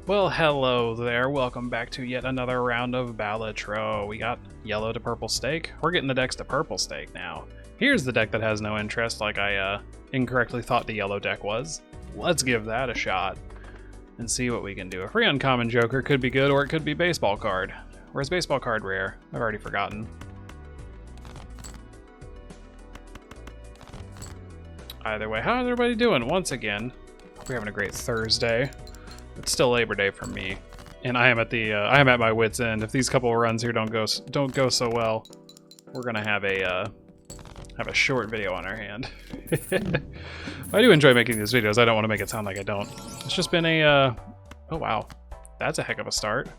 Well, hello there. Welcome back to yet another round of Balatro. We got yellow to purple stake. We're getting the decks to purple stake now. Here's the deck that has no interest, like I incorrectly thought the yellow deck was. Let's give that a shot and see what we can do. A free uncommon joker could be good, or it could be baseball card. Or is baseball card rare? I've already forgotten. Either way, how's everybody doing? Once again, we're having a great Thursday. It's still Labor Day for me, and I am at the I am at my wit's end. If these couple of runs here don't go so well, we're gonna have a short video on our hand. I do enjoy making these videos. I don't want to make it sound like I don't. It's just been a oh wow, that's a heck of a start.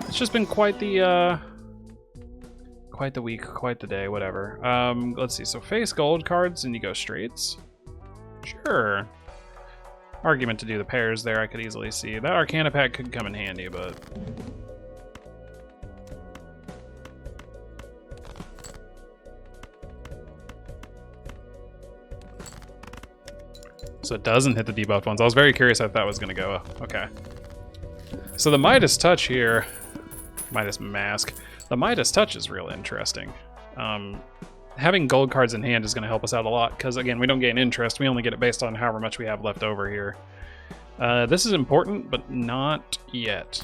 It's just been quite the week, quite the day, whatever. Let's see. So face gold cards and you go straights. Sure. Argument to do the pairs there, I could easily see. That Arcana pack could come in handy, but... So it doesn't hit the debuffed ones. I was very curious if that was going to go. Okay. So the Midas Touch here... Midas Mask. The Midas Touch is real interesting. Having gold cards in hand is going to help us out a lot, because again, we don't gain interest. We only get it based on however much we have left over here. This is important, but not yet.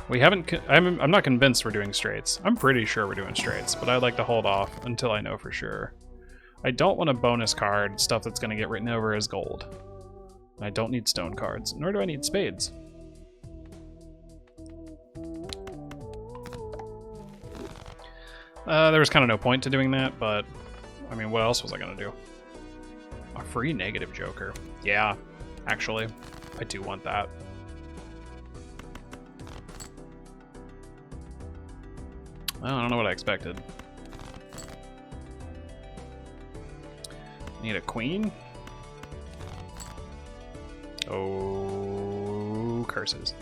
We haven't. I'm not convinced we're doing straights. I'm pretty sure we're doing straights, but I'd like to hold off until I know for sure. I don't want a bonus card, stuff that's going to get written over as gold. I don't need stone cards, nor do I need spades. There was kind of no point to doing that, but I mean, what else was I gonna do? A free negative joker. Yeah, actually, I do want that. Well, I don't know what I expected. Need a queen? Oh, curses.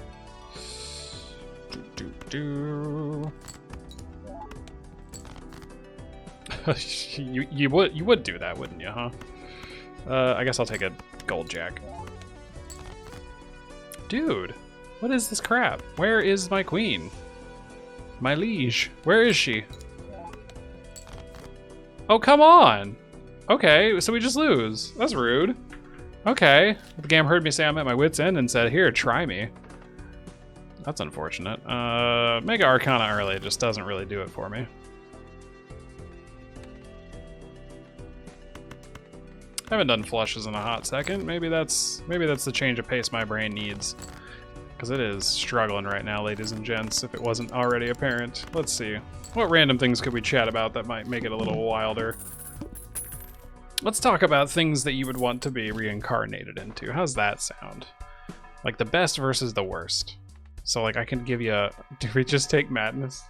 Do. you would do that, wouldn't you, huh? I guess I'll take a gold jack. Dude, what is this crap? Where is my queen? My liege. Where is she? Oh, come on! Okay, so we just lose. That's rude. Okay. The game heard me say I'm at my wit's end and said, here, try me. That's unfortunate. Mega Arcana early just doesn't really do it for me. I haven't done flushes in a hot second. Maybe that's the change of pace my brain needs, because it is struggling right now, ladies and gents, if it wasn't already apparent. Let's see. What random things could we chat about that might make it a little wilder? Let's talk about things that you would want to be reincarnated into. How's that sound? Like the best versus the worst. So like I can give you a... Do we just take madness?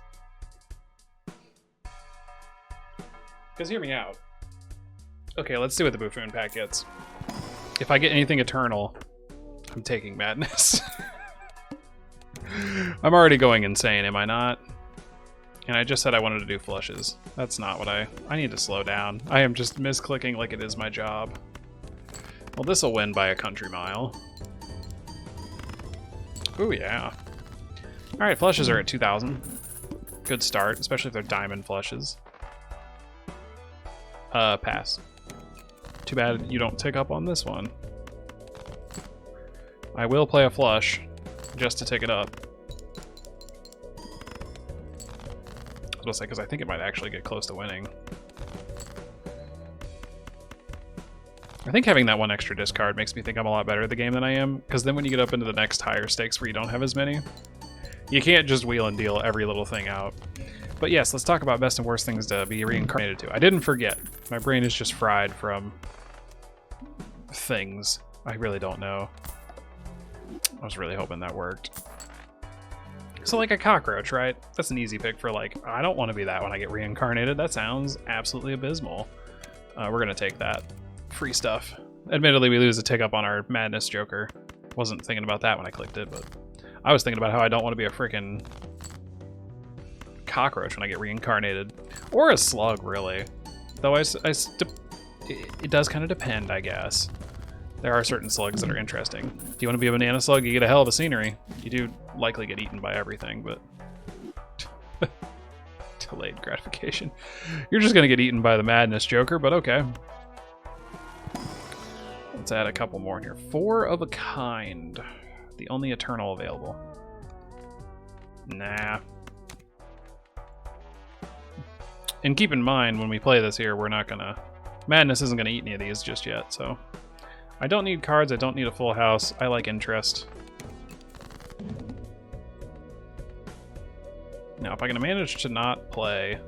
Because hear me out. Okay, let's see what the Buffoon pack gets. If I get anything eternal, I'm taking madness. I'm already going insane, am I not? And I just said I wanted to do flushes. That's not what I need to slow down. I am just misclicking like it is my job. Well, this'll win by a country mile. Ooh, yeah. Alright, flushes are at 2,000. Good start, especially if they're diamond flushes. Pass. Too bad you don't tick up on this one. I will play a flush just to tick it up. I was gonna say, because I think it might actually get close to winning. I think having that one extra discard makes me think I'm a lot better at the game than I am, because then when you get up into the next higher stakes where you don't have as many, you can't just wheel and deal every little thing out. But yes, let's talk about best and worst things to be reincarnated to. I didn't forget. My brain is just fried from things. I really don't know. I was really hoping that worked. So like a cockroach, right? That's an easy pick for like, I don't want to be that when I get reincarnated. That sounds absolutely abysmal. We're going to take that. Free stuff. Admittedly, we lose a tick up on our Madness Joker. Wasn't thinking about that when I clicked it, but I was thinking about how I don't want to be a freaking cockroach when I get reincarnated. Or a slug, really. Though it does kind of depend, I guess. There are certain slugs that are interesting. If you want to be a banana slug, you get a hell of a scenery. You do likely get eaten by everything, but... Delayed gratification. You're just going to get eaten by the madness, Joker, but okay. Let's add a couple more in here. 4 of a kind. The only eternal available. Nah. And keep in mind, when we play this here, we're not going to... Madness isn't going to eat any of these just yet, so... I don't need cards, I don't need a full house. I like interest. Now, if I can manage to not play...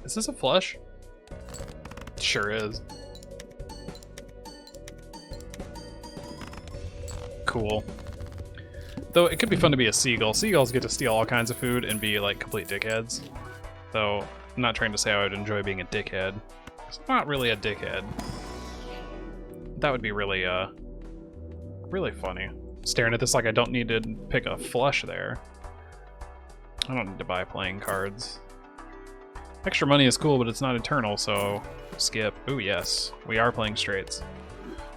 Is this a flush? Sure is. Cool. Though it could be fun to be a seagull. Seagulls get to steal all kinds of food and be like complete dickheads. Though I'm not trying to say I would enjoy being a dickhead. I'm not really a dickhead. That would be really really funny. Staring at this like I don't need to pick a flush there. I don't need to buy playing cards. Extra money is cool, but it's not eternal, so skip. Ooh, yes. We are playing straights.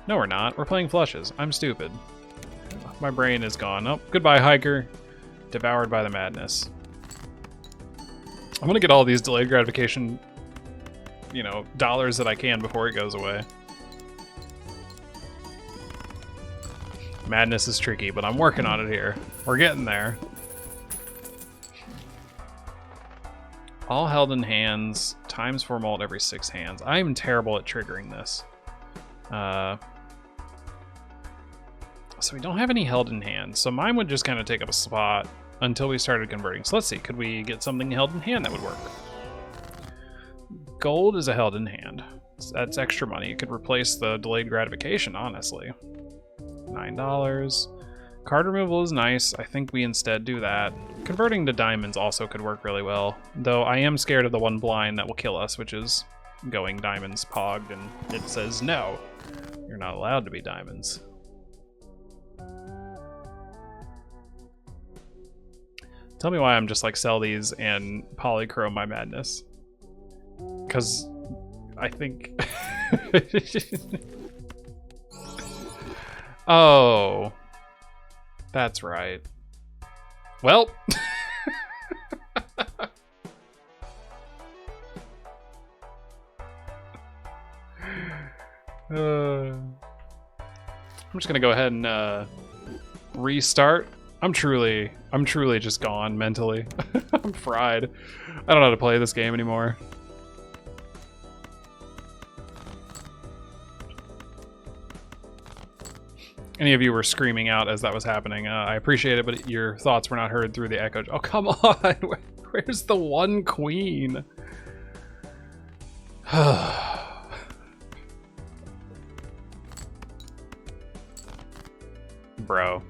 No, we're not. We're playing flushes. I'm stupid. My brain is gone. Oh, goodbye, hiker. Devoured by the madness. I'm gonna get all these delayed gratification, you know, dollars that I can before it goes away. Madness is tricky, but I'm working on it here. We're getting there. All held in hands, times 4 malt every 6 hands. I'm terrible at triggering this. So we don't have any held in hand, so mine would just kind of take up a spot until we started converting. So let's see, could we get something held in hand that would work? Gold is a held in hand. That's extra money. It could replace the delayed gratification, honestly. $9. Card removal is nice. I think we instead do that. Converting to diamonds also could work really well, though I am scared of the one blind that will kill us, which is going diamonds pogged, and it says no, you're not allowed to be diamonds. Tell me why I'm just like sell these and polychrome my madness. Because I think... Oh, that's right. Well, I'm just gonna go ahead and restart. I'm truly just gone mentally. I'm fried. I don't know how to play this game anymore. Any of you were screaming out as that was happening. I appreciate it, but your thoughts were not heard through the echo. Oh, come on. Where's the one queen? Bro.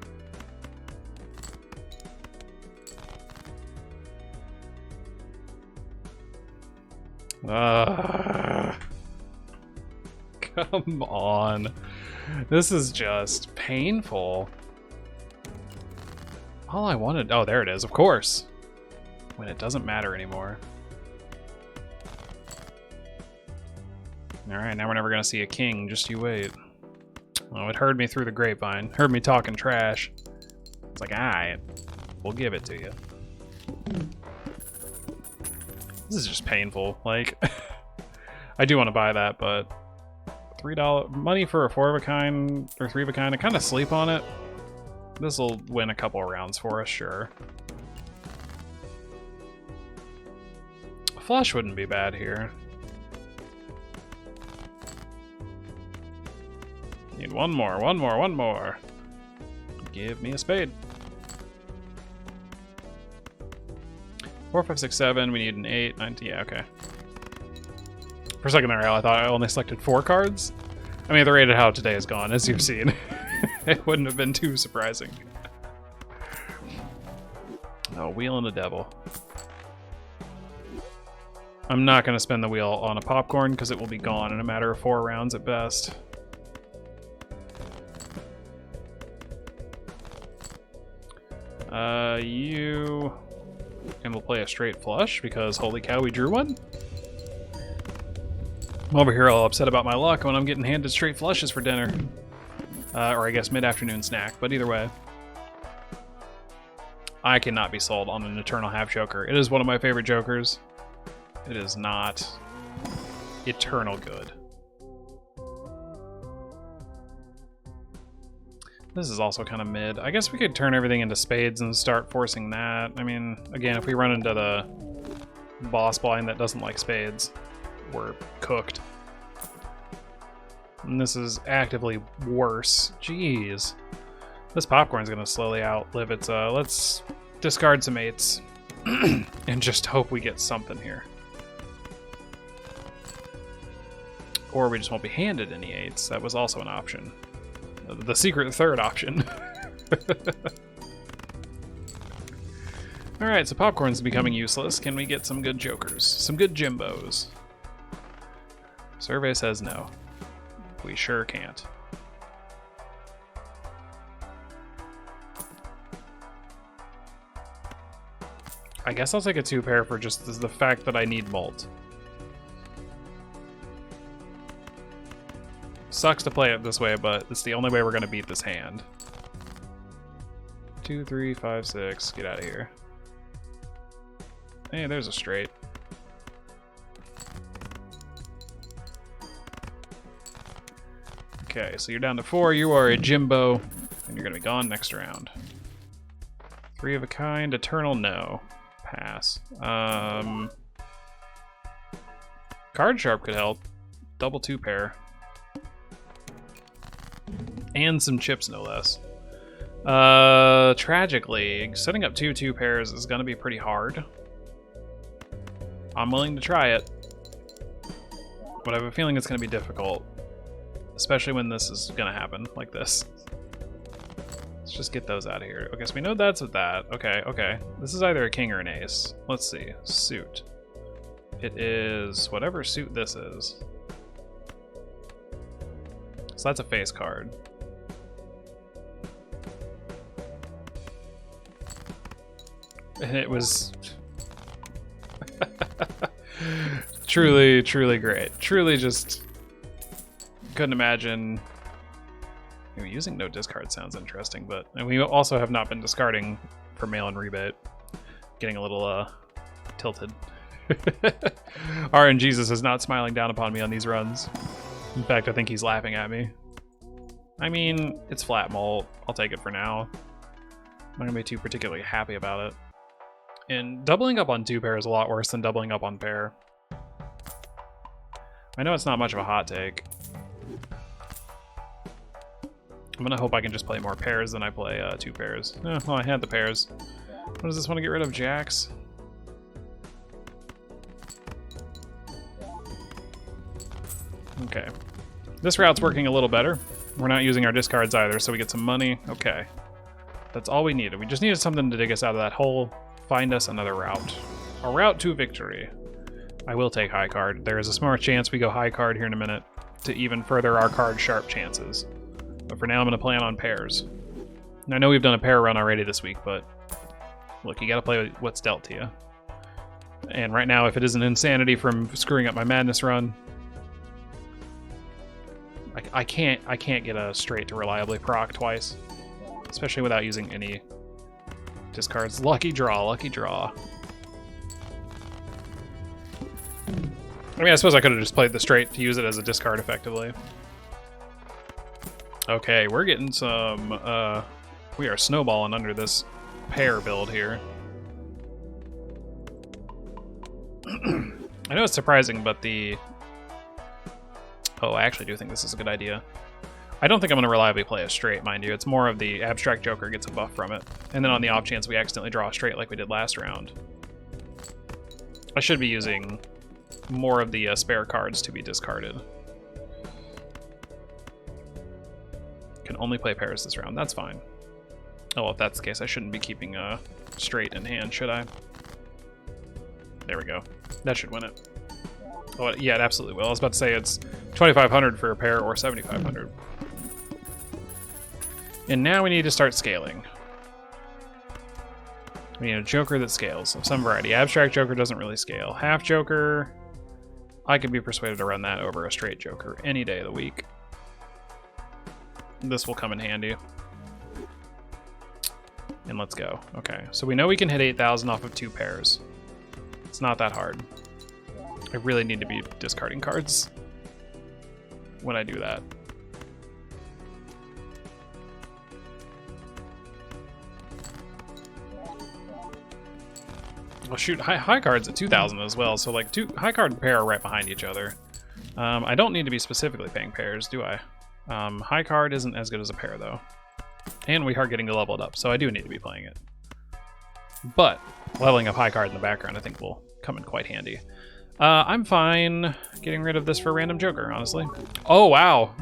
Come on. This is just painful. All I wanted... Oh, there it is, of course. When it doesn't matter anymore. Alright, now we're never gonna see a king. Just you wait. Oh, it heard me through the grapevine. Heard me talking trash. It's like, alright, we'll give it to you. This is just painful. Like, I do want to buy that, but $3 money for a 4 of a kind or 3 of a kind. I kind of sleep on it. This will win a couple of rounds for us, sure. A flush wouldn't be bad here. Need one more, one more, one more. Give me a spade. 4, 5, 6, 7. We need an 8, 19. Yeah, okay. For a second there, I thought I only selected 4 cards. I mean, the rate of how today has gone, as you've seen. It wouldn't have been too surprising. Oh, wheel and a devil. I'm not going to spend the wheel on a popcorn because it will be gone in a matter of 4 rounds at best. You... And we'll play a straight flush, because holy cow, we drew one. I'm over here all upset about my luck when I'm getting handed straight flushes for dinner. Or I guess mid-afternoon snack, but either way. I cannot be sold on an Eternal Half Joker. It is one of my favorite Jokers. It is not eternal good. This is also kind of mid. I guess we could turn everything into spades and start forcing that. I mean, again, if we run into the boss blind that doesn't like spades, we're cooked. And this is actively worse. Jeez. This popcorn's gonna slowly outlive its, let's discard some 8s and just hope we get something here. Or we just won't be handed any 8s. That was also an option. The secret third option. Alright, so popcorn's becoming useless. Can we get some good jokers? Some good Jimbos? Survey says no. We sure can't. I guess I'll take a 2-pair for just the fact that I need Molt. Sucks to play it this way, but it's the only way we're going to beat this hand. 2, 3, 5, 6. Get out of here. Hey, there's a straight. Okay, so you're down to 4. You are a Jimbo, and you're going to be gone next round. 3 of a kind. Eternal, no. Pass. Card Sharp could help. Double 2-pair. And some chips, no less. Tragically, setting up 2 pairs is going to be pretty hard. I'm willing to try it, but I have a feeling it's going to be difficult, especially when this is going to happen like this. Let's just get those out of here. Okay, so we know that's with that. Okay, okay. This is either a king or an ace. Let's see. Suit. It is whatever suit this is. So that's a face card. And it was truly, truly great. Truly just couldn't imagine. Maybe using no discard sounds interesting, but and we also have not been discarding for mail-in rebate. Getting a little tilted. RNGesus is not smiling down upon me on these runs. In fact, I think he's laughing at me. I mean, it's flat Molt. I'll take it for now. I'm not gonna be too particularly happy about it. And doubling up on 2-pair is a lot worse than doubling up on pair. I know it's not much of a hot take. I'm gonna hope I can just play more pairs than I play 2 pairs. Oh, well, I had the pairs. What does this want to get rid of? Jacks? Okay. This route's working a little better. We're not using our discards either, so we get some money. Okay. That's all we needed. We just needed something to dig us out of that hole. Find us another route. A route to victory. I will take high card. There is a smart chance we go high card here in a minute to even further our card sharp chances. But for now, I'm going to plan on pairs. And I know we've done a pair run already this week, but look, you got to play with what's dealt to you. And right now, if it isn't insanity from screwing up my madness run, I can't get a straight to reliably proc twice, especially without using any discards. Lucky draw, lucky draw. I mean, I suppose I could have just played the straight to use it as a discard effectively. Okay, we're getting some, we are snowballing under this pair build here. I know it's surprising, but the... Oh, I actually do think this is a good idea. I don't think I'm going to reliably play a straight, mind you. It's more of the abstract joker gets a buff from it. And then on the off chance we accidentally draw a straight like we did last round. I should be using more of the spare cards to be discarded. Can only play pairs this round. That's fine. Oh, well, if that's the case, I shouldn't be keeping a straight in hand, should I? There we go. That should win it. Oh, yeah, it absolutely will. I was about to say it's 2,500 for a pair or 7,500. And now we need to start scaling. We need a Joker that scales of some variety. Abstract Joker doesn't really scale. Half Joker, I could be persuaded to run that over a straight Joker any day of the week. This will come in handy. And let's go. Okay, so we know we can hit 8,000 off of 2 pairs. It's not that hard. I really need to be discarding cards when I do that. Oh shoot, high cards at 2,000 as well, so like 2 high card and pair are right behind each other. I don't need to be specifically paying pairs, do I? High card isn't as good as a pair though. And we are getting to level it up, so I do need to be playing it. But leveling up high card in the background I think will come in quite handy. I'm fine getting rid of this for a random Joker, honestly. Oh wow.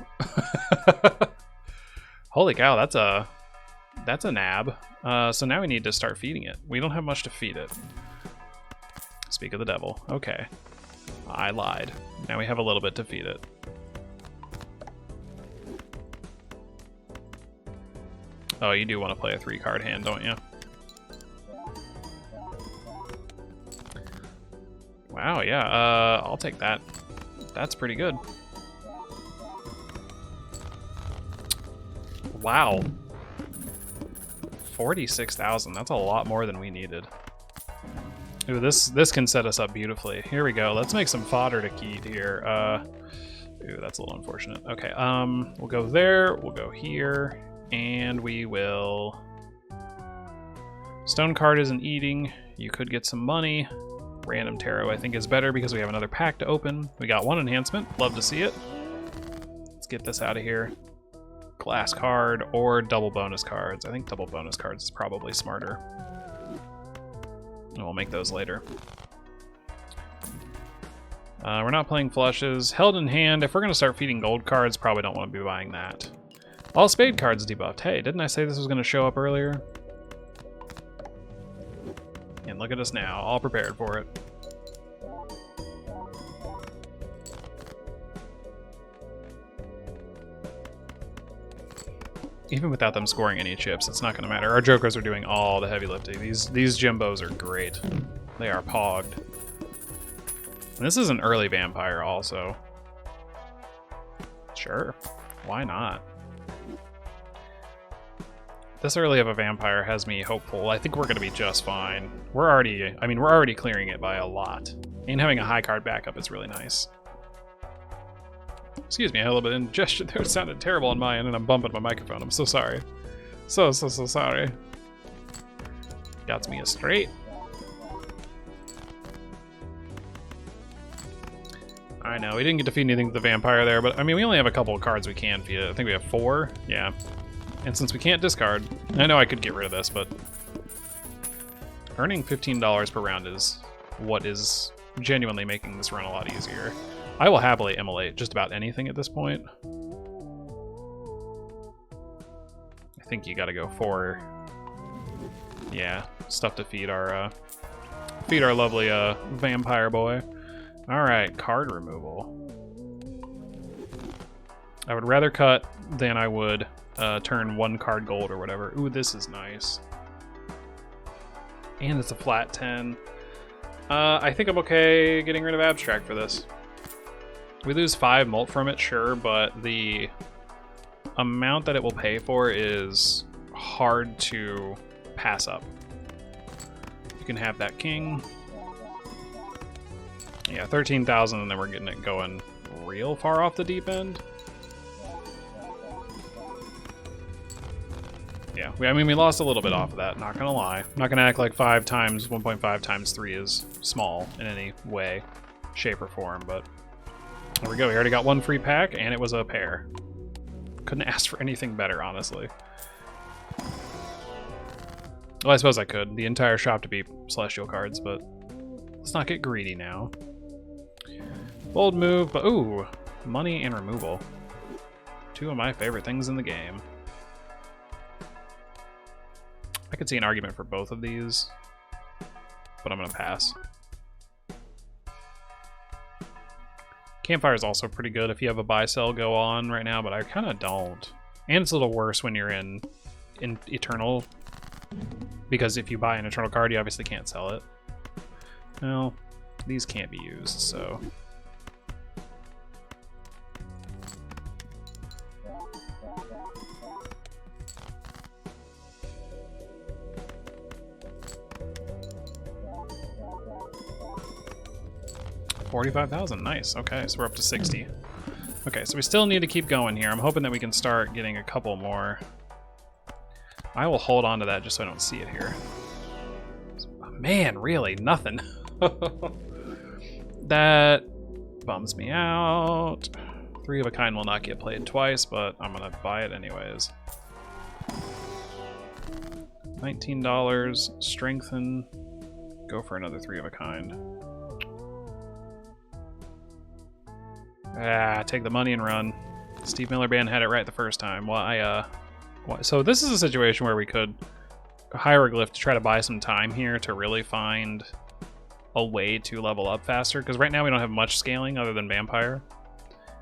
Holy cow, that's a nab. So now we need to start feeding it. We don't have much to feed it. Speak of the devil. Okay. I lied. Now we have a little bit to feed it. Oh, you do want to play a 3-card hand, don't you? Wow, yeah, I'll take that. That's pretty good. Wow. 46,000, that's a lot more than we needed. Ooh, this can set us up beautifully. Here we go, let's make some fodder to keep here. Ooh, that's a little unfortunate. Okay, we'll go there, we'll go here, and we will... Stone card isn't eating, you could get some money. Random tarot I think is better because we have another pack to open. We got 1 enhancement, love to see it. Let's get this out of here. Glass card or double bonus cards. I think double bonus cards is probably smarter. And we'll make those later. We're not playing flushes. Held in hand, if we're gonna start feeding gold cards, probably don't want to be buying that. All spade cards debuffed. Hey, didn't I say this was gonna show up earlier? And look at us now, all prepared for it. Even without them scoring any chips, it's not going to matter. Our Jokers are doing all the heavy lifting. These Jimbos are great. They are pogged. And this is an early vampire also. Sure, why not? This early of a vampire has me hopeful. I think we're going to be just fine. We're already clearing it by a lot. And having a high card backup is really nice. Excuse me, I had a little bit of indigestion there. It sounded terrible on my end, and I'm bumping my microphone. I'm so sorry. So sorry. Got me a straight. I know, we didn't get to feed anything to the vampire there, but I mean, we only have a couple of cards we can feed it. I think we have 4. Yeah. And since we can't discard, I know I could get rid of this, but earning $15 per round is what is genuinely making this run a lot easier. I will happily immolate just about anything at this point. I think you gotta go for, yeah, stuff to feed our lovely vampire boy. All right, card removal. I would rather cut than I would turn 1 card gold or whatever. Ooh, this is nice. And it's a flat 10. I think I'm okay getting rid of abstract for this. We lose 5 molt from it, sure, but the amount that it will pay for is hard to pass up. You can have that king. Yeah, 13,000, and then we're getting it going real far off the deep end. Yeah, we lost a little bit off of that, not gonna lie. I'm not gonna act like 5 times 1.5 times 3 is small in any way, shape, or form, but there we go. We already got 1 free pack, and it was a pair. Couldn't ask for anything better, honestly. Well, I suppose I could. The entire shop to be celestial cards, but let's not get greedy now. Bold move, but ooh, money and removal. 2 of my favorite things in the game. I could see an argument for both of these, but I'm gonna pass. Campfire is also pretty good if you have a buy-sell go on right now, but I kind of don't. And it's a little worse when you're in Eternal Because if you buy an eternal card, you obviously can't sell it. Well, these can't be used, so... $45,000, nice. Okay, so we're up to 60. Okay, so we still need to keep going here. I'm hoping that we can start getting a couple more. I will hold on to that just so I don't see it here. Oh, man, really? Nothing. That bums me out. 3 of a kind will not get played twice, but I'm gonna buy it anyways. $19, strengthen, go for another 3 of a kind. Ah, take the money and run. Steve Miller Band had it right the first time. Well, so this is a situation where we could hieroglyph to try to buy some time here to really find a way to level up faster, because right now we don't have much scaling other than vampire.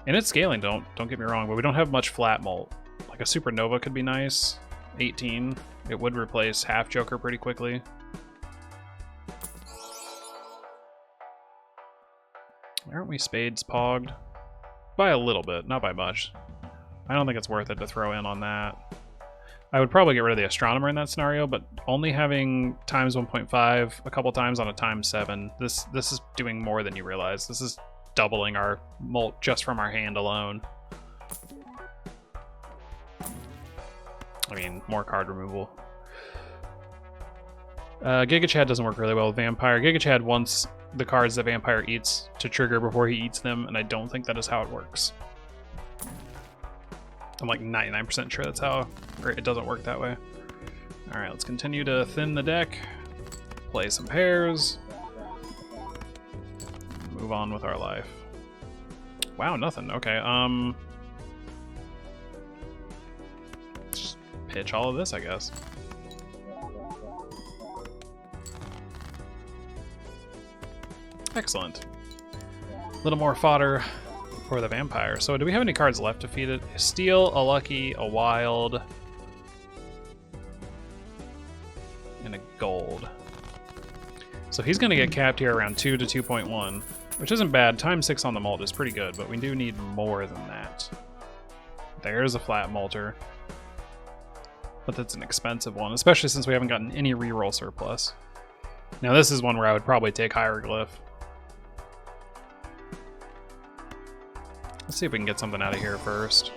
And it's scaling, don't get me wrong, but we don't have much flat molt. Like a supernova could be nice. 18. It would replace half Joker pretty quickly. Aren't we spades pogged? By a little bit, not by much. I don't think it's worth it to throw in on that. I would probably get rid of the astronomer in that scenario, but only having times 1.5 a couple times on a times 7, this is doing more than you realize. This is doubling our molt just from our hand alone. I mean, more card removal. Giga Chad doesn't work really well with Vampire. Giga Chad wants the cards that Vampire eats to trigger before he eats them, and I don't think that is how it works. I'm like 99% sure that's how, or it doesn't work that way. Alright, let's continue to thin the deck, play some pairs, move on with our life. Wow, nothing. Okay, just pitch all of this, I guess. Excellent. A little more fodder for the vampire. So do we have any cards left to feed it? A steel, a lucky, a wild, and a gold. So he's going to get capped here around 2 to 2.1, which isn't bad. Times 6 on the molt is pretty good, but we do need more than that. There's a flat molter. But that's an expensive one, especially since we haven't gotten any reroll surplus. Now this is one where I would probably take hieroglyph. Let's see if we can get something out of here first.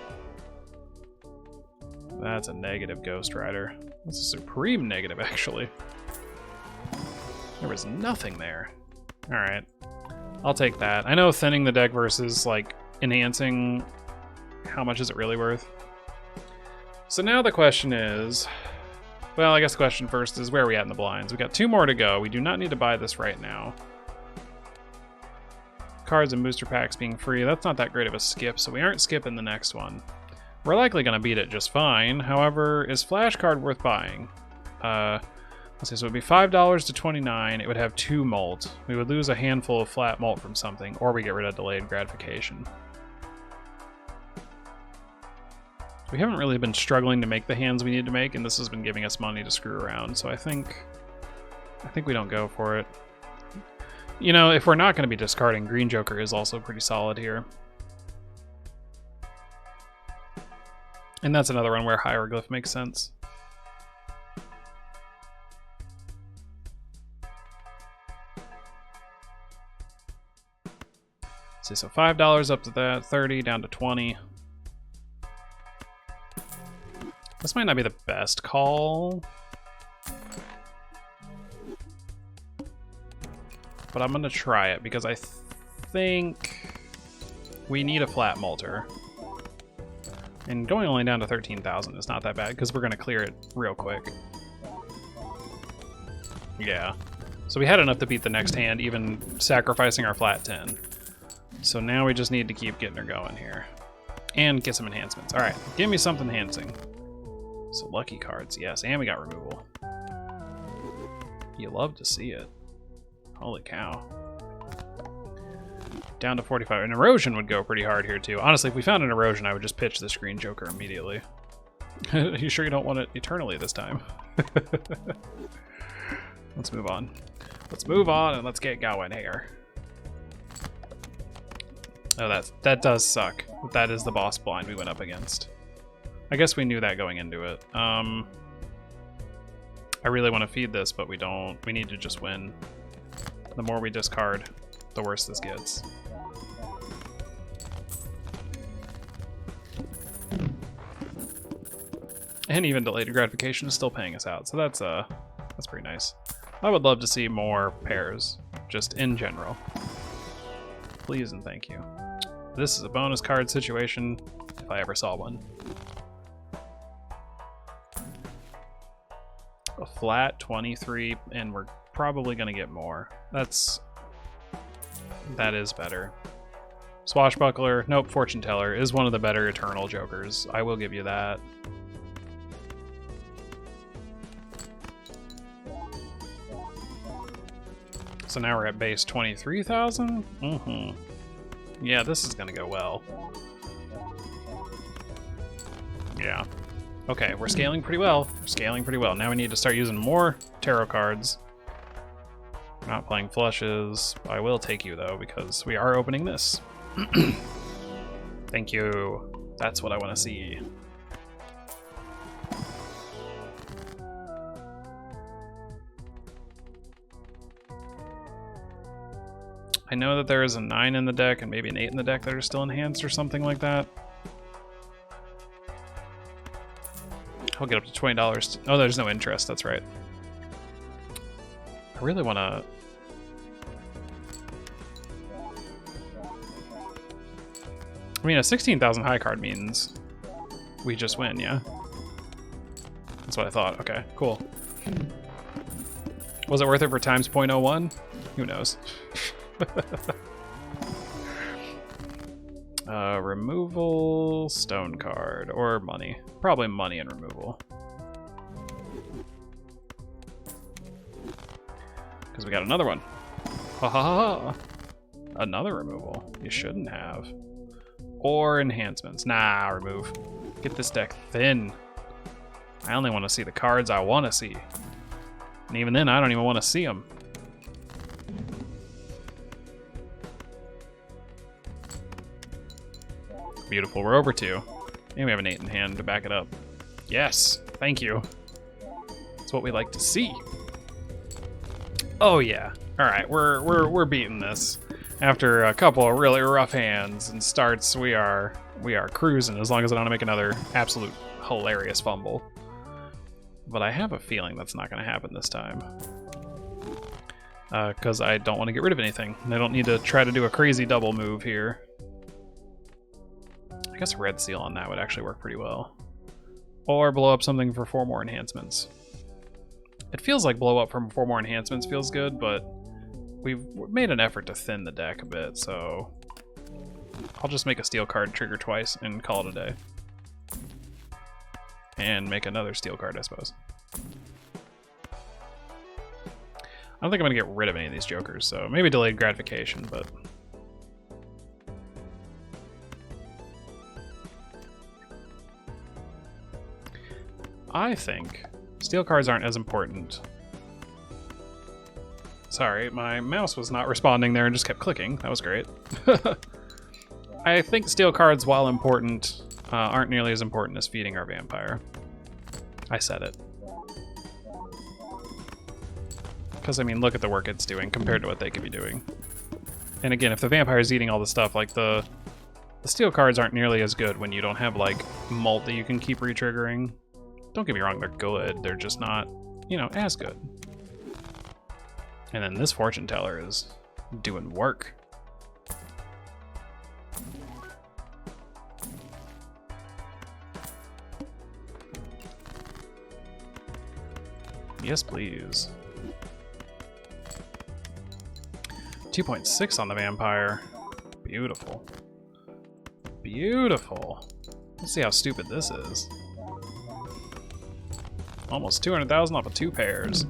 That's a negative Ghost Rider. That's a supreme negative, actually. There was nothing there. Alright. I'll take that. I know thinning the deck versus, like, enhancing, how much is it really worth? So now the question is... Well, I guess the question first is, where are we at in the blinds? We got 2 more to go. We do not need to buy this right now. Cards and booster packs being free, that's not that great of a skip, so we aren't skipping the next one. We're likely going to beat it just fine. However, is Flash card worth buying? Let's see, so it would be $5 to $29. It would have 2 molt. We would lose a handful of flat molt from something, or we get rid of delayed gratification. We haven't really been struggling to make the hands we need to make, and this has been giving us money to screw around, so I think we don't go for it. You know, if we're not going to be discarding, Green Joker is also pretty solid here. And that's another one where hieroglyph makes sense. Let's see, so $5 up to that, 30 down to 20. This might not be the best call, but I'm gonna try it because I think we need a flat molter. And going only down to 13,000 is not that bad because we're gonna clear it real quick. Yeah. So we had enough to beat the next hand, even sacrificing our flat 10. So now we just need to keep getting her going here. And get some enhancements. Alright, give me something enhancing. So lucky cards, yes, and we got removal. You love to see it. Holy cow. Down to 45. An erosion would go pretty hard here too. Honestly, if we found an erosion, I would just pitch this Green Joker immediately. You sure you don't want it eternally this time? Let's move on. Let's move on and let's get going here. Oh, that does suck. That is the boss blind we went up against. I guess we knew that going into it. I really want to feed this, but we don't. We need to just win. The more we discard, the worse this gets. And even delayed gratification is still paying us out, so that's pretty nice. I would love to see more pairs, just in general. Please and thank you. This is a bonus card situation, if I ever saw one. A flat 23, and we're probably gonna get more. That is better. Swashbuckler, nope, Fortune Teller is one of the better Eternal Jokers. I will give you that. So now we're at base 23,000? Mm-hmm. Yeah, this is gonna go well. Yeah. Okay, we're scaling pretty well. We're scaling pretty well. Now we need to start using more tarot cards. We're not playing flushes. I will take you, though, because we are opening this. Thank you. That's what I want to see. I know that there is a 9 in the deck and maybe an 8 in the deck that are still enhanced or something like that. I'll get up to $20. Oh, there's no interest, that's right. I really want to... I mean, a 16,000 high card means we just win, yeah? That's what I thought. Okay, cool. Was it worth it for times 0.01? Who knows? Removal, stone card, or money. Probably money and removal. Because we got another one. Ha ha ha ha. Another removal. You shouldn't have. Or enhancements. Nah, remove. Get this deck thin. I only want to see the cards I want to see. And even then, I don't even want to see them. Beautiful, we're over 2. And we have an 8 in hand to back it up. Yes, thank you. That's what we like to see. Oh yeah. Alright, we're beating this. After a couple of really rough hands and starts, we are cruising, as long as I don't make another absolute hilarious fumble. But I have a feeling that's not going to happen this time. Because I don't want to get rid of anything. And I don't need to try to do a crazy double move here. I guess a red seal on that would actually work pretty well. Or blow up something for 4 more enhancements. It feels like blow up from 4 more enhancements feels good, but we've made an effort to thin the deck a bit, so I'll just make a steel card trigger twice and call it a day. And make another steel card, I suppose. I don't think I'm going to get rid of any of these jokers, so maybe delayed gratification, but... I think steel cards aren't as important. Sorry, my mouse was not responding there and just kept clicking. That was great. I think steel cards, while important, aren't nearly as important as feeding our vampire. I said it. Because, I mean, look at the work it's doing compared to what they could be doing. And again, if the vampire is eating all the stuff, like the steel cards aren't nearly as good when you don't have, like, mult that you can keep re-triggering. Don't get me wrong, they're good. They're just not, you know, as good. And then this fortune teller is doing work. Yes, please. 2.6 on the vampire. Beautiful. Beautiful. Let's see how stupid this is. Almost 200,000 off of 2 pairs.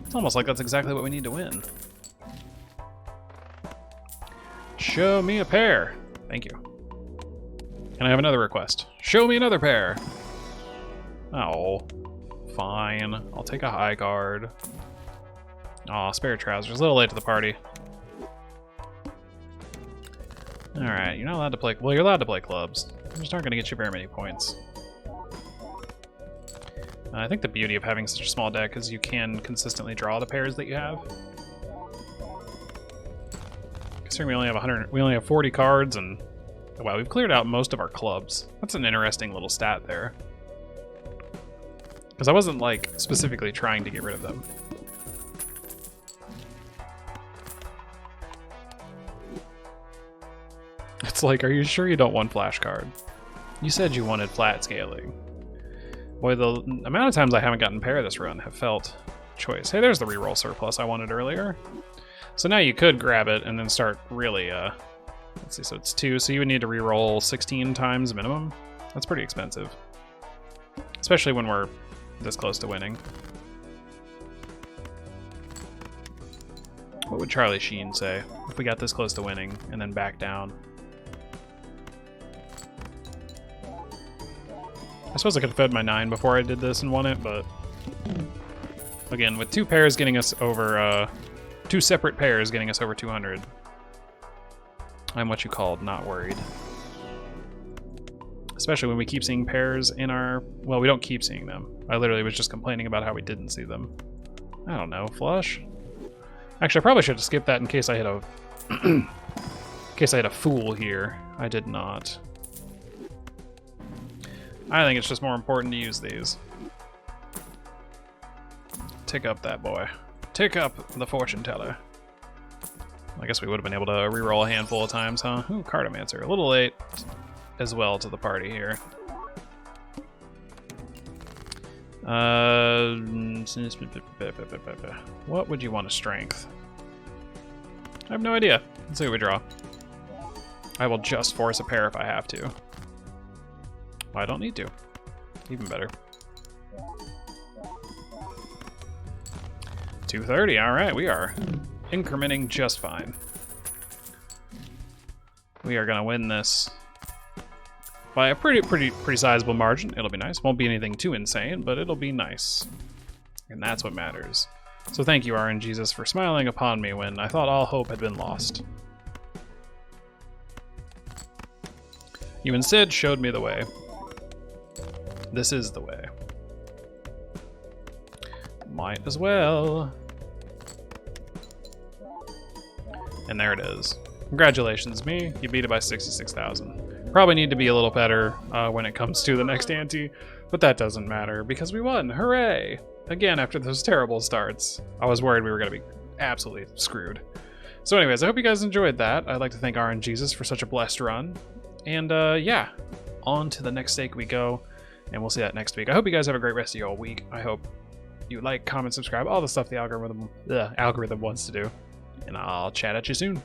It's almost like that's exactly what we need to win. Show me a pair. Thank you. And I have another request. Show me another pair. Oh, fine. I'll take a high card. Aw, spare trousers. A little late to the party. Alright, you're not allowed to play... Well, you're allowed to play clubs. They just aren't going to get you very many points. I think the beauty of having such a small deck is you can consistently draw the pairs that you have. Considering we only have 40 cards, and wow, we've cleared out most of our clubs. That's an interesting little stat there. Because I wasn't like specifically trying to get rid of them. It's like, are you sure you don't want flash card? You said you wanted flat scaling. Boy, the amount of times I haven't gotten pair this run have felt choice. Hey, there's the reroll surplus I wanted earlier. So now you could grab it and then start really, let's see, so it's 2, so you would need to reroll 16 times minimum. That's pretty expensive. Especially when we're this close to winning. What would Charlie Sheen say if we got this close to winning and then back down? I suppose I could have fed my 9 before I did this and won it, but again, with 2 pairs getting us over, 2 separate pairs getting us over 200, I'm what you called not worried. Especially when we keep seeing pairs in our... Well, we don't keep seeing them. I literally was just complaining about how we didn't see them. I don't know, flush? Actually, I probably should have skipped that in case I hit a... in case I hit a fool here. I did not. I think it's just more important to use these. Tick up that boy. Tick up the fortune teller. I guess we would have been able to reroll a handful of times, huh? Ooh, Cartomancer. A little late as well to the party here. What would you want to strength? I have no idea. Let's see what we draw. I will just force a pair if I have to. Well, I don't need to. Even better. 230, alright, we are incrementing just fine. We are gonna win this by a pretty sizable margin. It'll be nice. Won't be anything too insane, but it'll be nice. And that's what matters. So thank you, RNGesus, for smiling upon me when I thought all hope had been lost. You instead showed me the way. This is the way. Might as well. And there it is. Congratulations, me. You beat it by 66,000. Probably need to be a little better when it comes to the next ante, but that doesn't matter because we won. Hooray! Again, after those terrible starts. I was worried we were going to be absolutely screwed. So anyways, I hope you guys enjoyed that. I'd like to thank RNGesus for such a blessed run. And yeah, on to the next stake we go. And we'll see that next week. I hope you guys have a great rest of your week. I hope you like, comment, subscribe, all the stuff the algorithm wants to do. And I'll chat at you soon.